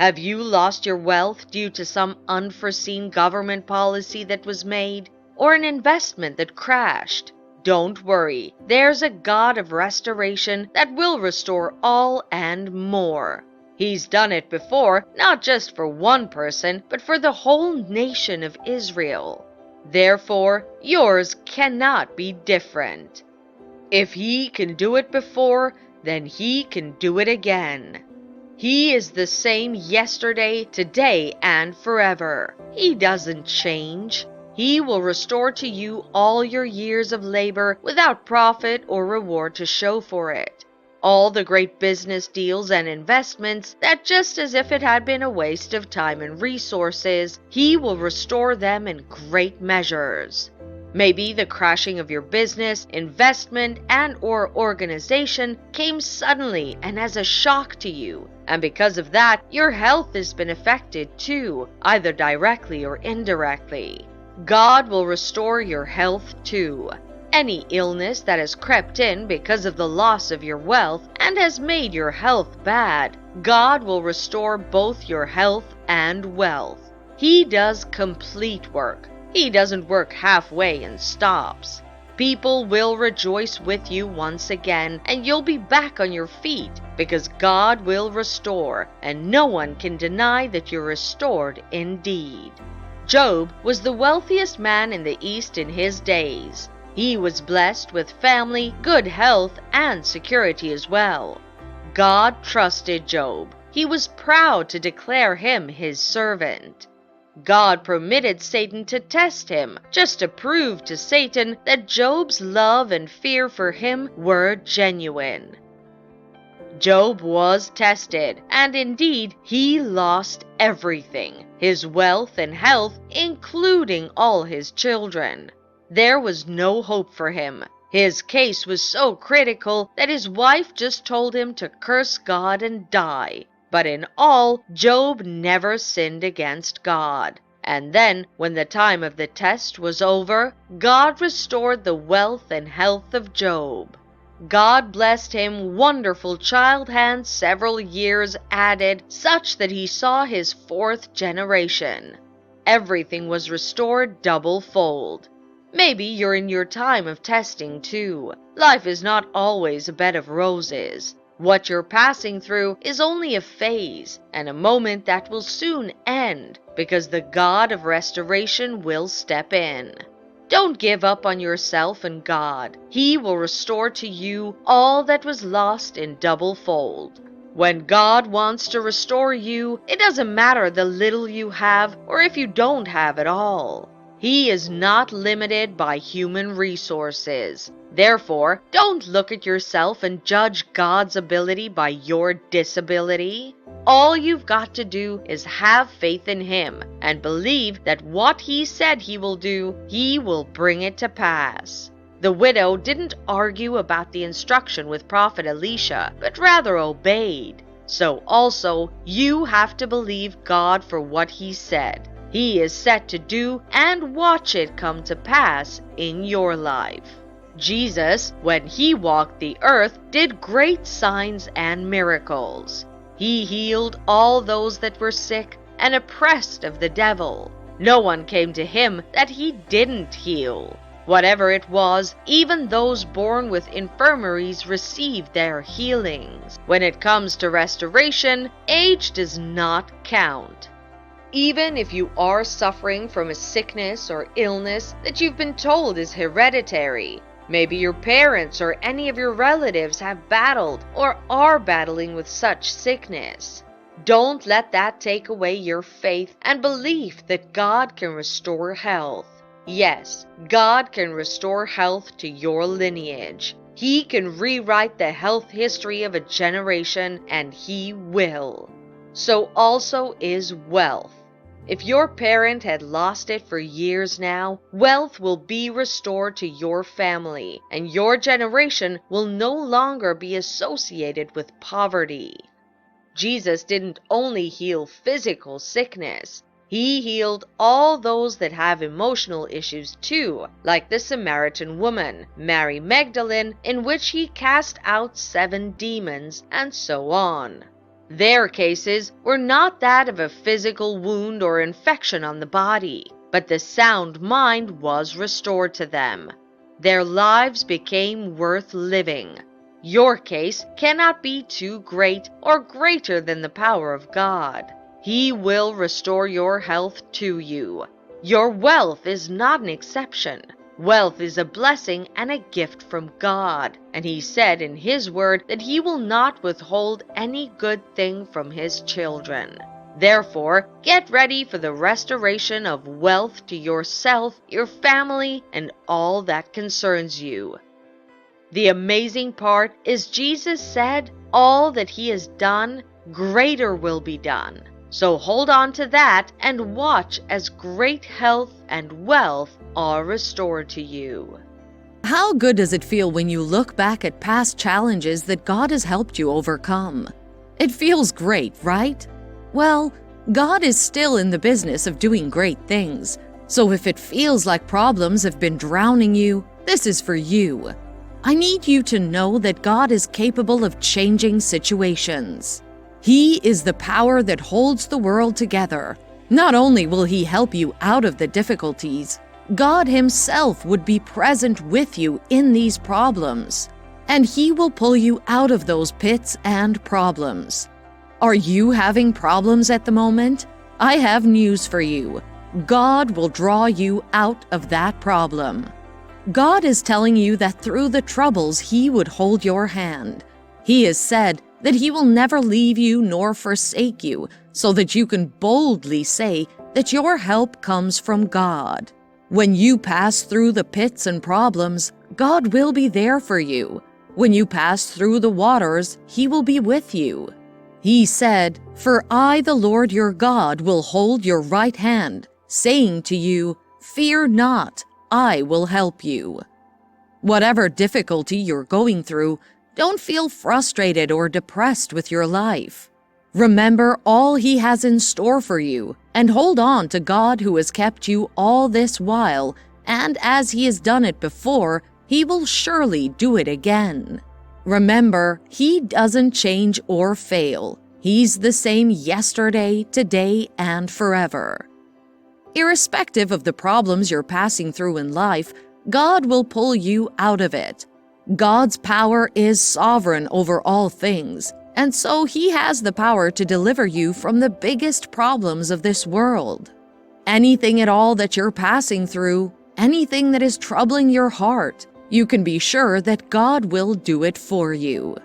Have you lost your wealth due to some unforeseen government policy that was made, or an investment that crashed? Don't worry, there's a God of restoration that will restore all and more. He's done it before, not just for one person, but for the whole nation of Israel. Therefore, yours cannot be different. If He can do it before, then He can do it again. He is the same yesterday, today, and forever. He doesn't change. He will restore to you all your years of labor without profit or reward to show for it. All the great business deals and investments that just as if it had been a waste of time and resources, He will restore them in great measures. Maybe the crashing of your business, investment, and or organization came suddenly and as a shock to you, and because of that, your health has been affected too, either directly or indirectly. God will restore your health too. Any illness that has crept in because of the loss of your wealth and has made your health bad, God will restore both your health and wealth. He does complete work. He doesn't work halfway and stops. People will rejoice with you once again, and you'll be back on your feet because God will restore, and no one can deny that you're restored indeed. Job was the wealthiest man in the East in his days. He was blessed with family, good health, and security as well. God trusted Job. He was proud to declare him His servant. God permitted Satan to test him, just to prove to Satan that Job's love and fear for him were genuine. Job was tested, and indeed he lost everything, his wealth and health, including all his children. There was no hope for him. His case was so critical that his wife just told him to curse God and die. But in all, Job never sinned against God. And then, when the time of the test was over, God restored the wealth and health of Job. God blessed him wonderful child hands several years added, such that he saw his fourth generation. Everything was restored double-fold. Maybe you're in your time of testing too. Life is not always a bed of roses. What you're passing through is only a phase and a moment that will soon end because the God of restoration will step in. Don't give up on yourself and God. He will restore to you all that was lost in double-fold. When God wants to restore you, it doesn't matter the little you have or if you don't have at all. He is not limited by human resources. Therefore, don't look at yourself and judge God's ability by your disability. All you've got to do is have faith in Him and believe that what He said He will do, He will bring it to pass. The widow didn't argue about the instruction with Prophet Elisha, but rather obeyed. So also, you have to believe God for what He said. He is set to do and watch it come to pass in your life. Jesus, when He walked the earth, did great signs and miracles. He healed all those that were sick and oppressed of the devil. No one came to Him that He didn't heal. Whatever it was, even those born with infirmaries received their healings. When it comes to restoration, age does not count. Even if you are suffering from a sickness or illness that you've been told is hereditary, maybe your parents or any of your relatives have battled or are battling with such sickness. Don't let that take away your faith and belief that God can restore health. Yes, God can restore health to your lineage. He can rewrite the health history of a generation, and He will. So also is wealth. If your parent had lost it for years now, wealth will be restored to your family, and your generation will no longer be associated with poverty. Jesus didn't only heal physical sickness. He healed all those that have emotional issues too, like the Samaritan woman, Mary Magdalene, in which He cast out 7 demons, and so on. Their cases were not that of a physical wound or infection on the body, but the sound mind was restored to them. Their lives became worth living. Your case cannot be too great or greater than the power of God. He will restore your health to you. Your wealth is not an exception. Wealth is a blessing and a gift from God, and He said in His word that He will not withhold any good thing from His children. Therefore, get ready for the restoration of wealth to yourself, your family, and all that concerns you. The amazing part is Jesus said, all that He has done, greater will be done. So hold on to that and watch as great health and wealth are restored to you. How good does it feel when you look back at past challenges that God has helped you overcome? It feels great, right? Well, God is still in the business of doing great things. So if it feels like problems have been drowning you, this is for you. I need you to know that God is capable of changing situations. He is the power that holds the world together. Not only will He help you out of the difficulties, God Himself would be present with you in these problems, and He will pull you out of those pits and problems. Are you having problems at the moment? I have news for you. God will draw you out of that problem. God is telling you that through the troubles He would hold your hand. He has said that He will never leave you nor forsake you, so that you can boldly say that your help comes from God. When you pass through the pits and problems, God will be there for you. When you pass through the waters, He will be with you. He said, "For I, the Lord your God, will hold your right hand, saying to you, fear not, I will help you." Whatever difficulty you're going through, don't feel frustrated or depressed with your life. Remember all He has in store for you, and hold on to God who has kept you all this while, and as He has done it before, He will surely do it again. Remember, He doesn't change or fail. He's the same yesterday, today, and forever. Irrespective of the problems you're passing through in life, God will pull you out of it. God's power is sovereign over all things, and so He has the power to deliver you from the biggest problems of this world. Anything at all that you're passing through, anything that is troubling your heart, you can be sure that God will do it for you.